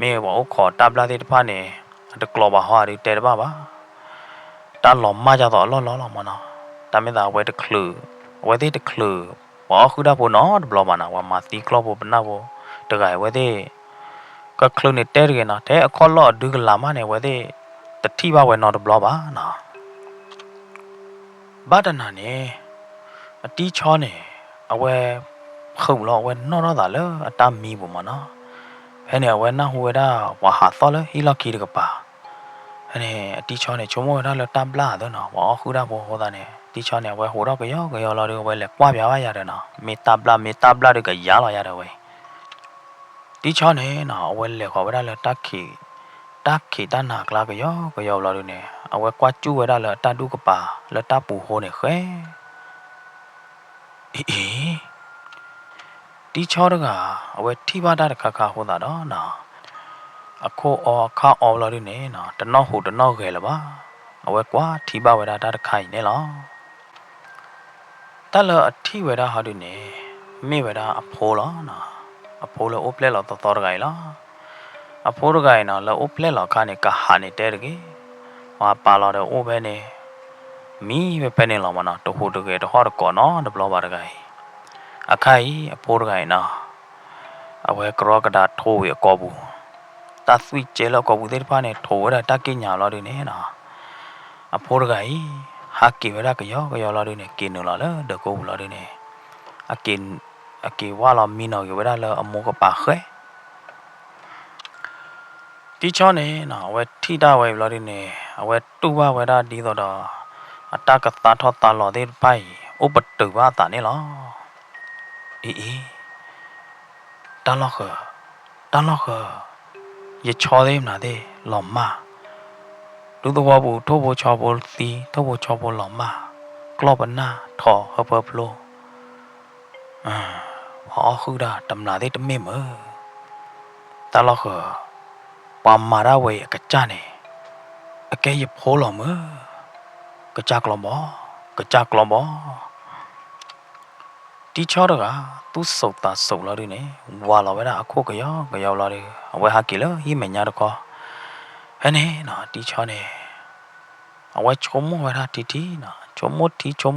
မေဘောဥခေါ်တဘလာတဲ့တဖာနေတကလောဘာဟာဒီတဲတပါတာလောမကြတော့လောမနော်တမေတာဝဲတခလူဝဲတဲ့တခလူဝါခုဒါဘောနော်ဘလောမနာဝါမာတီကလောဘောပနာဘောတကယ်ဝဲတဲ့ကခလုနေတဲရကနော်တဲ့အခေါ်လော့ဒုကလာမနဲ့ဝဲတဲ့တတိပါဝဲနော်ဘလောပါနော်ဘာတနာနေအတီးချောနေအဝဲခုံလောဝဲနော်တော့တာလေအတမီဘောမနော်ဘယ်နေဝဲနာဟဝဲတာဝါဟာသောလေဟီလော်ကီတကပါအဲ့အတီးချောနေချုံမောတာလေတမ်ပလာတော့နော်ဝါခုဒါဘောဟောတာနေတီချောနေဝဲဟိုတော့ကရောလာတော့ဝဲလေကွာပြားရတယ်နော်မေတာပလာတွေကရလာရတယ်ဝဲတီချောနေနော်ဝဲလေခေါ်ဝဲတာလေတက်ခီတနာကလာကရောလာတော့နေအဝဲကွာကျူဝဲတာလေတတူကပါလေတပူဟိုးနေခဲအေးတီချောတကအဝဲထိပါတာတခါဟိုတာတော့နော်အခုခါအော်လာတော့နေနော်တနော့ဟိုတနော့ခဲလပါအဝဲကွာထိပါဝဲတာတခိုင်နေလားတလအထိဝဲတာဟာဒီနေမိဝဲတာအဖိုးလားနော်အဖိုးလောအိုပလက်လောတော်ကြိုင်လားအဖိုးကြိုင်နော်လောအိုပလက်လောခါနေကဟာနေတဲတကေဟောပါလာတော့အိုပဲနေမိပဲနေလောမနော်တဟိုတကေတဟောတကောနော်တဘလောပါတကေအခိုင်အဖိုးကြိုင်နော်အဝဲကရောကဒါထိုးရကောဘူးတဆွီကျဲလောကောဘူးတဲ့ဖာနေထိုးရတာကိညာလောဒီနေနော်အဖိုးကြိုင်ဟာကေဝရကရောလာနေကင်းလာဒကိုလာနေအကေဝါလာမီနောဝရလာအမောကပါခဲတီချောနေနော်ဝဲထိတာဝဲလာနေအဝဲတူပါဝဲတာဒီတော့အတကတာထောတာလောတဲ့ပိုင်ဥပတူပါတာနေလောအေးတန်လောက်ခရချောသေးမလားတဲ့လော်မလူတော်ဘူးထိုးဖို့ချောဖို့စီထိုးဖို့ချောဖို့လော်မကလောပနာထော်ဟပပလိုဟောခုဒါတမနာတဲ့တမေမတလောက်ခပမာရဝဲကကြနေအကဲရဖိုးလော်မကကြကလောဘောတီချောတကသူစုတ်တာစုတ်လာတယ်နေဝါလာဝဲတာအခုကရောက်လာတယ်အဝဲဟာကီလဟိမညာတကောဟဲ့နေနော်တီချောနေအဝဲချုံမဝဲတာတီနော်ချုံ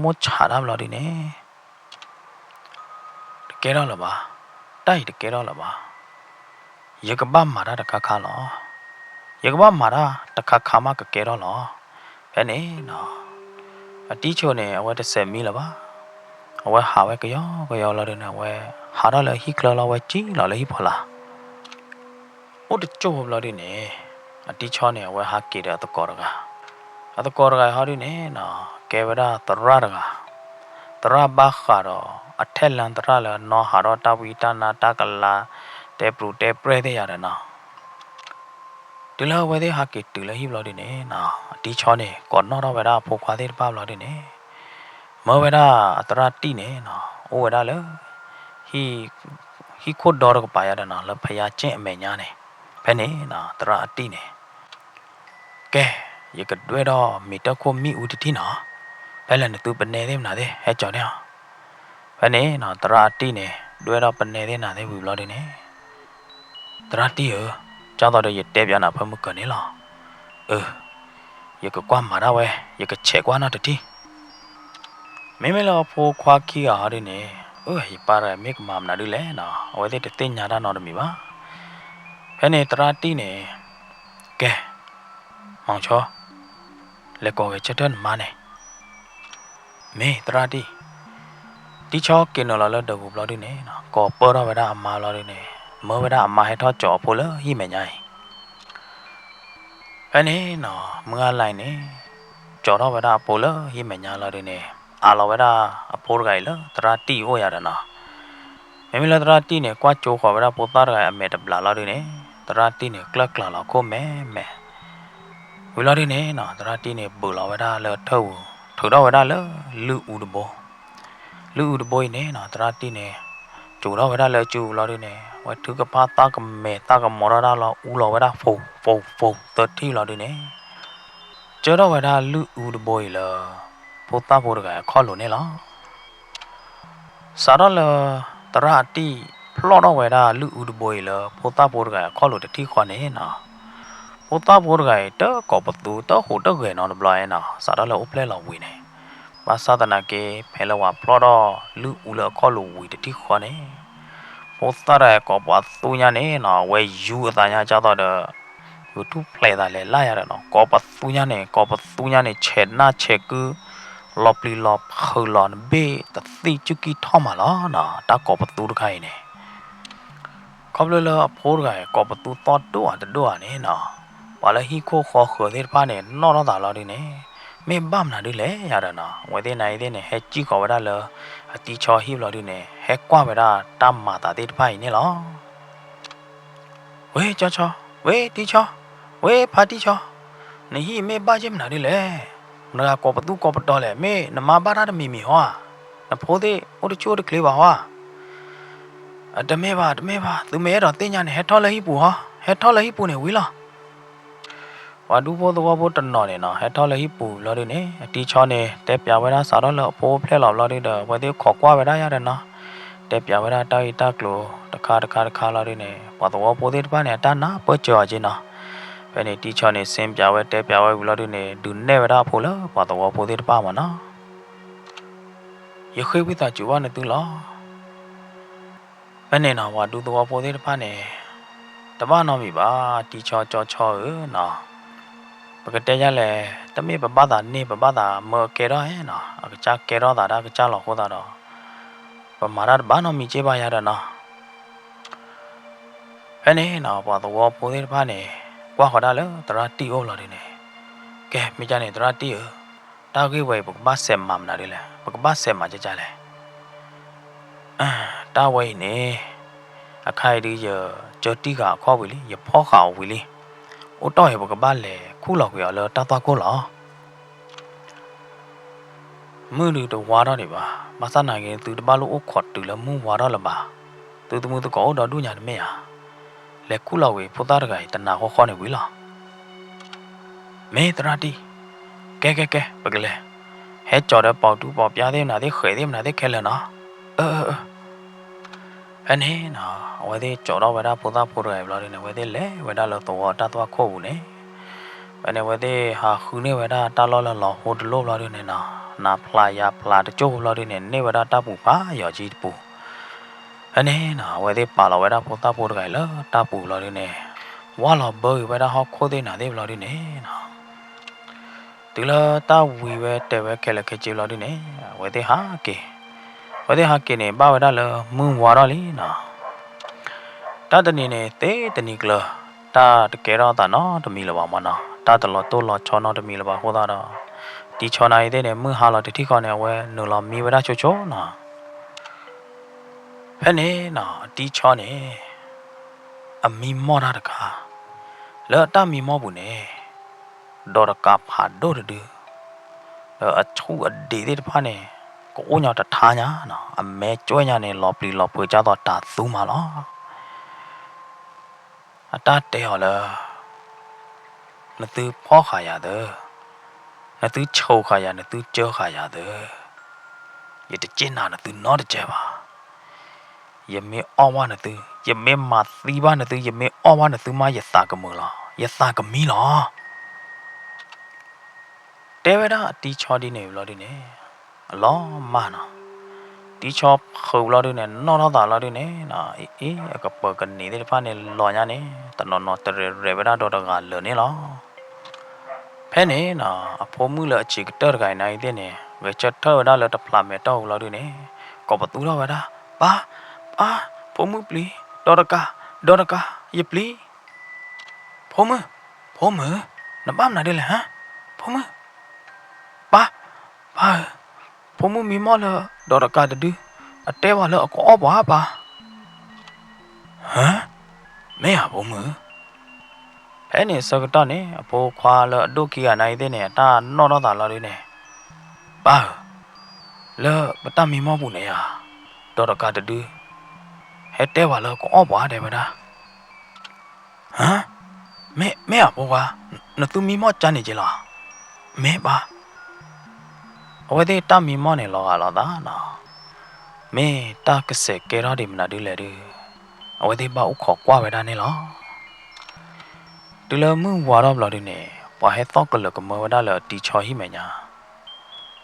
မချာတာလာတယ်နေတကယ်တော့လားပါတိုက်တကယ်တော့လားပါရကပမာတာတခါလောရကပမာတာတခါမကကဲတော့လောဟဲ့နေနော်အတီချိုနေအဝဲတစ်ဆက်မီလားပါအဝဲဟာဝဲကရောလာတယ်နော်ဝဲဟာတော့လေဟိကလာဝဲကြီးလာလေဟိဖလားအိုတချို့လာတယ်နေအတီချောနေဝဲဟာကေတဲ့တကောရကအတကောရကဟာဒီနေနော်ကဲဝဒတရဘာခါတော့အထက်လန်တရလနော်ဟာတော့တဝီတနာတကလာတဲပရူတဲပရဲတဲ့ရတယ်နော်ဒီလိုဝဲတဲ့ဟာကေတူလေဟိဘလို့ဒီနေနော်အတီချောနေကောနော်တော့ဝဲတာဖိုခွာတဲ့ပါလို့ဒီနေမောဝဲတာအတရတိနေနော်အိုဝဲတာလေဟီခိုဒေါ်ကပါရတယ်နော်လဖယာချင်းအမေညာနေဘယ်နေနော်တရအတိနေကဲရကတွဲတော့မီတခုမီဦးတီနော်ဘယ်လဲတူပနေသေးမလားတဲ့ဟဲ့ကြော်နေဘယ်နေနော်တရအတိနေတွဲတော့ပနေသေးနာသေးဘူးလို့ဒီနေတရတိရ找到的也代表那朋友跟你了，一个关马那喂，一个切关那的地，妹妹了破夸起啊的呢，一把人没个妈那的嘞呐，我得听伢那那的咪吧，反正ตรา地呢，给，忙瞧，来搞个吃顿嘛呢，没ตรา地。ที่ชอบกินเราเดือบเราดิเนี่ยก็เปิดเราไปได้อามาเราดิเนี่ยเมื่อไปได้อามาให้ทอดจ่อพูเลยยี่แม่ใหญ่อันนี้เนาะเมื่อไรเนี่ยจ่อเราไปได้พูเลยยี่แม่ใหญ่เราดิเนี่ยเราไปได้พูดไงเลยตราตีโอ้ยอะไรเนาะไม่มีเลยตราตีเนี่ยกว่าโจขอไปได้พูดตราไงเมื่อดับลาเราดิเนี่ยตราตีเนี่ยกลักลาเราโคแม่เวลาดิเนี่ยเนาะตราตีเนี่ยเบื่อเราไปได้เลยเท่าเราไปได้เลยลืออุดโบလူဦးတပွေးနေနော်တရာတိနေကျူတော့ဝဲတာလဲကျူလော်ဒီနေဝဲသူကပါတာကမဲတာကမော်ရတာလောဦးလော်ဝဲတာဖိုတတိလော်ဒီနေကျတော့ဝဲတာလူဦးတပွေးလောပိုတာပိုတကခေါ်လို့နေလောစားတော့လတရာတိဖလော်တော့ဝဲတာလူဦးတပွေးလောပိုတာပိုတကခေါ်လို့တတိခေါ်နေနော်ပိုတာပိုတကတော့ကောပတူတော့ဟိုတော့ကေနော်ဘလိုင်းနော်စားတော့လဥပလဲလောဝေးနေဘာသာတနာကေဖဲလဝါဖလော်တော့လူဦးလောခေါ်လို့ဝေတတိခေါ်နေပိုတာရဲကောပတူညာနေနော်ဝဲယူအတညာကြတော့ယူတူဖလဲတာလေလာရတော့ကောပတူညာနေချေနာချေကူလော်ပလီလော်ခလော်ဘေတတိချူကီထောမလာနော်တာကောပတူတခိုင်နေခေါပလလအဖိုးကကောပတူတော့တော့နေနော်ဘာလဲဟီခိုခေါ်ခေါ်သေးပါနေနော်တော့တာလော်ဒီနေไม่บ้ามนาดิเลยยาดานะวันเดนไหนเดนเนี่ยเฮจิกอเวดาเลยตีชอฮิบเราดิเนี่ยเฮกว่าเวดาตามมาตาเดดไพ่เนี่ยหรอเว้จอชอเว้ตีชอเว้พาตีชอนี่ฮีไม่บ้าเจมนาดิเลยนากอปตุกอปตอเลยไม่นมาบ้ารามีหัวนโพเดโอดิชูดิคลีบาหัวดเมบาตุเมรอเตญาเนี่ยเฮทอเลยฮิปูฮะเฮทอเลยฮิปูเนี่ยวิล่ะว่าดูโพตัวโพตันนอเนี่ยเนาะเฮทอเลยฮิปูเราดิเนี่ยตีชอเนี่ยแต่เปียเวลาสารเราโพเพลเราดิเด้อวันเดียวขอกว่าเวลาอย่าเด้อเนาะแต่เปียเวลาตายตากลัวตะคาเราดิเนี่ยว่าตัวโพที่บ้านเนี่ยตานะเปิดจอจีเนาะเป็นเนี่ยตีชอเนี่ยเซมเปียเวแต่เปียเวเราดิเนี่ยดูเนเวลาโพแล้วว่าตัวโพที่บ้านมันเนาะยังเคยวิตาจูว่าเนี่ยตัวล้อเป็นเนี่ยนะว่าดูตัวโพที่บ้านเนี่ยแต่บ้านน้องมีบ้าตีชอจอเนาะปกติยังเลยแต่ไม่แบบบ้าตานี่แบบบ้าตาเมื่อเกล้อเนาะก็จะเกล้อตาได้ก็จะหลอกเขาตาดอกประมาณนั้นบ้านเรามีเจ็บอะไรเนาะเพราะนี่เนาะพอตัวพูดที่บ้านเนี่ยว่าเขาได้แล้วตราตีโอเราดิเนี่ยแกไม่ใช่เนี่ยตราตีตากี่ไว้ปกบ้าเสมมามันอะไรเลยปกบ้าเสมมาจะเลยตาไว้เนี่ยใครดีเจอตีกับข้อวิลิอย่าพ่อข่าววิลิโอ้ต่อยปกบ้านเลยคู่หลอกเหรอเลยตาตัวกูเหรอมือดูตัววาระดิบ่ามาสานายกันตัวบ้านลูกขอดตัวละมือวาระละบ่าตัวมือตัวก็ดอดูหยาดไม่อ่ะเล็กคู่หลอกเว้ยพูดตาอะไรแต่หน้าข้อเนี่ยวิล่ะไม่ตราดีแกปกเลยเฮ็ดจอดเป่าดูเป่าปยาเดี๋ยวนาเดี๋ยวเขยเดี๋ยวนาเดี๋ยวแค่เลยเนาะอันนี้เนาะวันที่จอดเอาไว้ได้พูดอะไรเราเนี่ยวันที่เละไว้ได้เราตัวตาตัวโค้เนี่ยวันนี้วันที่หาคืนนี่ไว้ได้ตาล้อโหดโลบเราเนี่ยนะนาพลายาพลาดโจ้เราเนี่ยนี่ไว้ได้ตาปูป้าอย่าจีปูอันนี้นะวันที่ป่าเราไว้ได้พูดอะไรแล้วตาปูเราเนี่ยว่าเราเบย์ไว้ได้ฮอกโคตรน่ะเดี๋ยวเราเนี่ยนะถึงแล้วตาวีไว้แต่ไว้แค่ละแค่จีเราเนี่ยวันที่หาเกวันที่หาเกเนี่ยบ้าไว้ได้เลยมือวาระลีนะตาตอนนี้เนี่ยเตตอนนี้ก็ตาตะเกียร์ตาเนาะตะมีละบ้ามันเนาะตาตลอดตัวหลอดชอนอตะมีละบ้าหัวตาเนาะตีชอนายเดเนี่ยมือหาเราที่ก่อนเนี่ยเว้ยหนูเรามีไว้ได้โชว์นะเพราะนี่นะตีชอเนี่ยมีมอดอะไรกันแล้วตามีมอบุเนี่ยดอร์กับผาดอร์ดื้อแล้วชูดีที่ผ่านเนี่ยก็โอ้ยจะทานเนี่ยนะแม่ช่วยเนี่ยหลบเพื่อจะต่อตาสู้มาแล้วตาเตะเลยนั่นตื้อพ่อขายาเด้อนั่นตื้อโชว์ขายานั่นตื้อเจอขายาเด้ออย่าจะเจนน่ะนั่นตื้อนอดเจ็บอ่ะ ยเมอ้อว่านะตือยเมมาตีบ้านนะตือยเมอ้อว่านะตืมาอย่าตากะมือหรออย่าตากะมีหรอเตเวดาตีชอดีเนี่ยรอดีเนี่ยล้อมานะตีชอบเขารอดีเนี่ยนอนตารอดีเนี่ยนะก็เปิดกันนี่ที่ฟ้าเนี่ยรอเนี่ยนี่แต่นอนแต่เรเวดาโดดกันเลยนี่หรอแพ้เนี่ยนะผมมือเลยจิกเตอร์กันไหนเดี๋ยวเนี่ยเวชัดเท่าได้เลยแต่พลาดไม่ต้องรอดีเนี่ยก็ประตูเราเวดาป้าผมมือปลีดอรกาอย่าปลีผมมือน้ำบ้ามไหนได้เลยฮะผมมือป้าผมมือมีมอเลยดอรกาดื้อเตว่าเลยก็อ้อบ้าป้าฮะไม่หาผมมือแค่นี้สักตอนนี้พอควาเลยดูกี่อะไรเดี๋ยวเนี่ยตานอนตาเราเลยเนี่ยป้าเลยบัตรมีมอบุญเนี่ยดอรกาดื้อเฮ้เตว่าเลยก็อ้อบ้าได้ปะนะฮะไม่อ่ะพวกว่าน่ะตูมีมอจันนี่จิล่ะไม่ป่ะเอาไว้ที่ตามีมอเนี่ยรออะไรตานะไม่ตากระเสกเกล้าดิมนาดูเลยดูเอาไว้ที่บ้าอุขอกว่าไว้ได้เนี่ยหรอดูเลยมึงว่ารับเราดิเนี่ยพอให้ต้องกันเลยก็มือไว้ได้เลยตีชอหิแม่เนี่ย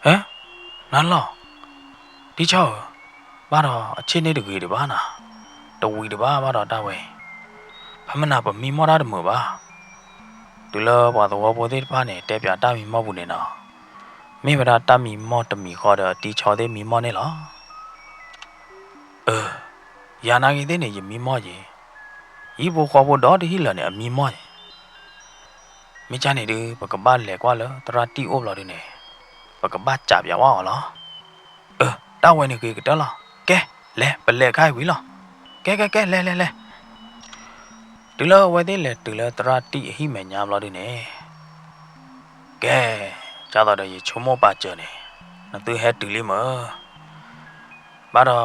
เฮ้นั่นหรอตีชอบ้าเราเช่นนี้ดูกี่ดีบ้านะตัววีดีบ้าบ้าเราได้เว้ยพมันน่ะแบบมีมอได้เหมือนบ้าดูเลยว่าตัวพอที่บ้านเนี่ยแต่เปียตามีมอบุญเนี่ยนะไม่เวลาตามีมอตมีข้อเดียวตีชอได้มีมอเนี่ยหรอยานากิเดเนี่ยยังมีมอจีอีโบขวบดอที่เหลือเนี่ยมีมอไม่ใช่เนี่ยดูปากบ้านแหลกว่าเลยตราตีโอบเราดิเนี่ยปากบ้านจับอย่าว่าเหรอตาวันนี้คือกันแล้วแกเล่เป็นเล่ใครวิหรอแกเล่ดูเลยวันนี้เล่ดูเลยตราตีหิแม่ยามเราดิเนี่ยแกจ้าตัวเดียวชั่วโมงป่าเจอเนี่ยนั่นตัวเฮ็ดดูเลยมั้งบ้าเรา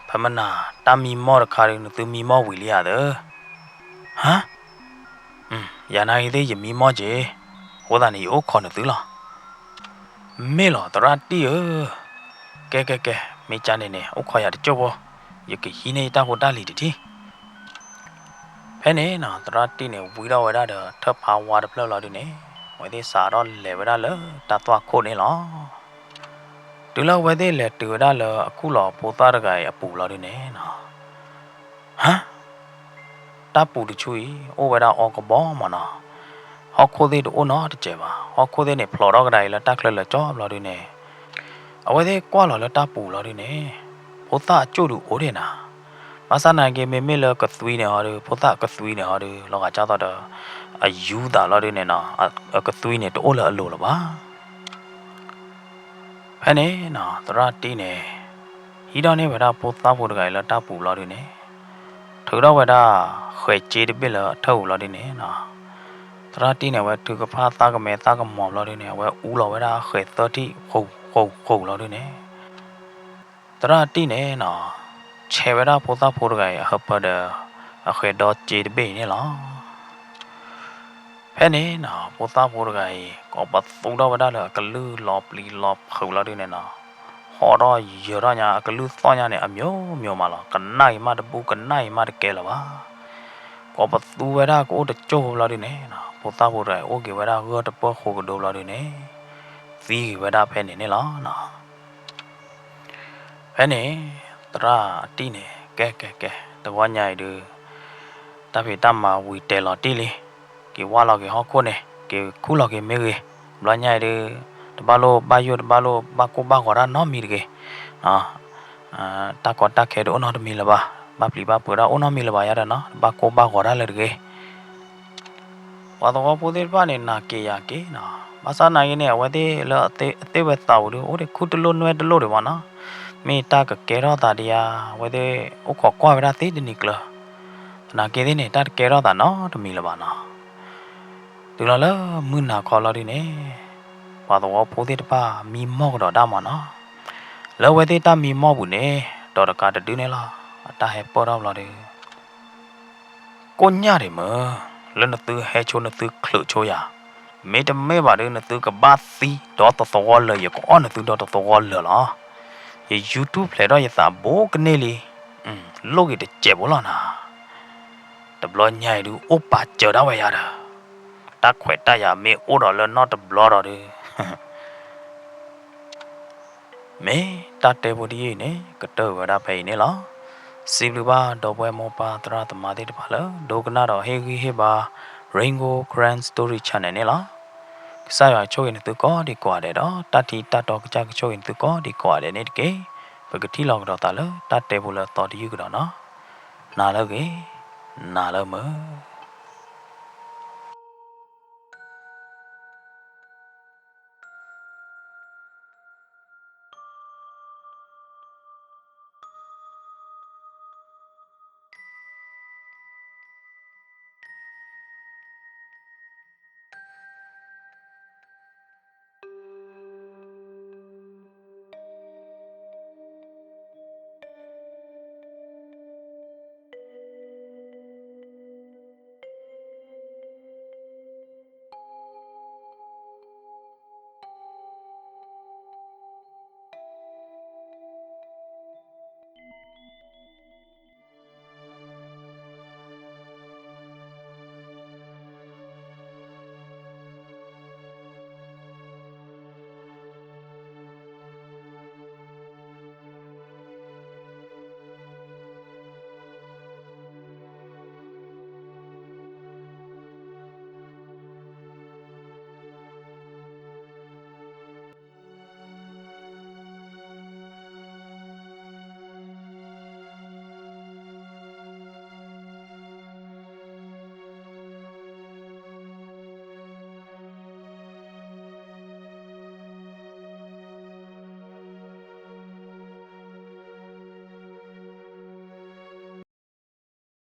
พมันน่ะตามีมอร์คารินตัวมีมอวิลลี่อะเด้อฮะยานาอีเดยมีมอเจหัวตานี่โอ้ขอนตัวหรอไม่หรอตราตีแกไม่จานเนี่ยโอ้ขอยาดิจบยังกี่ฮีเนี่ยตาหัวตาลีดิแค่นี้นะตราตีเนี่ยวิเราไว้ได้เด้อถ้าพาวาดเพลเราดิเนี่ยไว้ที่สารอนเลวไว้ได้เลยตาตัวโคเนี่ยหรอดูแล้วไว้ได้เลยดูได้เลยกูหล่อปูตาระไงปูเราดิเนี่ยนะฮะตาปูดิช่วยโอ้ไว้ได้ออกก็บ้อมานะฮอกโคเดดูโอ้เนาะที่เจ็บฮอกโคเดเนี่ยพลอเราก็ได้แล้วตาเคลื่อนเลยจ้อบเราดิเนี่ยเอาไว้ได้กว่าเราแล้วตาปูเราดิเนี่ยปูตาจู่ดูโอ้เดนะภาษาไหนเกมไม่เลิกกับสวีเนี่ยฮะดูปูตากับสวีเนี่ยฮะดูเราก็จะต่อเด้ออายุตาเราดิเนี่ยนะกับสวีเนี่ยตัวโอ้ละโลละบ้าแค่นี้นะตราตีเนี่ยฮีดอนเนี่ยเวลาพูดตาพูดกันแล้วตาปูเราดิเนี่ยถือเราเวลาเคยเจอไปแล้วเท่าเราดิเนี่ยนะตราตีเนี่ยว่าถือกับพาตากับแม่ตากับหมอเราดิเนี่ยว่าอูเราเวลาเคยตัวที่โคเราดิเนี่ยตราตีเนี่ยนะเชเวลาพูดตาพูดกันฮับเปอร์เดอเคยดอเจอไปเนี่ยหรอแค่นี้นะพูดตาพูดกันก็ปัดตุ้งเราเวลาเลยก็ลื้อหลอบลีหลอบเขาเราดิเนี่ยนะฮอรอยเยอะเนี่ยก็ลื้อซ้อนเนี่ยเมียวมาละกันไหนมาตะบูกันไหนมาตะเกลละวะก็ปัดตู้เวลาก็โอ้ตะโจเราดิเนี่ยนะพูดตาพูดกันโอ้เกี่ยวเวลาก็ตะเปาะโคกดูเราดิเนี่ยฟีเวลาแผ่นนี่ละนะแผ่นนี่ตราตีเนี่ยแกแต่ว่าใหญ่ดูตาพี่ตามมาวิเตลอตีเลยกี่ว่าเรากี่ฮอกคนเนี่ยกี่คู่เรากี่ไม่กี่บล้อใหญ่ดูตบาโลบายุตบาโลบากูบาขอร้านน้อมีกี่ตากอดตาแค่ดูน้อมีละบ้าบาปลีบาปูระโอ้น้อมีละบ้ายาระเนาะบากูบาขอร้านเลยกี่ว่าตัวพูดที่บ้านเนี่ยนักเกียร์กี่นะภาษาไหนเนี่ยว่าที่ละเตเวตาวดูโอ้เด็กคุดลุ้นเวทลุ้นเลยวะนะมีตากับเกล้าตาเดียว่าที่โอ้ขอกว่าเวลาตีดินิกละนักเกียร์เนี่ยตาเกล้าตาเนาะตัวมีละบ้านะดูแล้วมือหนักคอเราดิเนี่ยว่าตัวพูดที่บ้ามีหม้อดอดามานะแล้วว่าที่ตามีหม้อบุญเนี่ยดอดการจะดูเนี่ยละตาให้ปอเราเราดิก้นยาดิมั้งแล้วนักตือให้โชนักตือขลุ่ยโชยาไม่จะไม่ว่าเรื่องนักตือกับบาสีดอตตัวเลยอย่าก็อ้อนนักตือดอตตัวเลยเหรออย่า YouTube เลยเราอย่าสาโบกันเนี่ยเลย lúc thì chết bố là na tập lo nhảy đủ ốp bà chờ đó vậy à ta khỏe ta ya mẹ ô đó lên nó tập lo đó đi mẹ ta tê bồ đi nè cái tờ vào đá bể nè lo sim lu ba đồ bè mò ba tra tầm mà đi ba lỡ đồ cái nào đó hay ba Rainbow Grand Story Channel nè lo sai vào cho người tự có đi qua để đó ta thì ta đọc cho người tự có đi qua để nè cái bởi cái thi lòng đó ta lỡ ta tê bồ lỡ tỏ đi cái đó nó nào lỡ cái nào lỡ mơ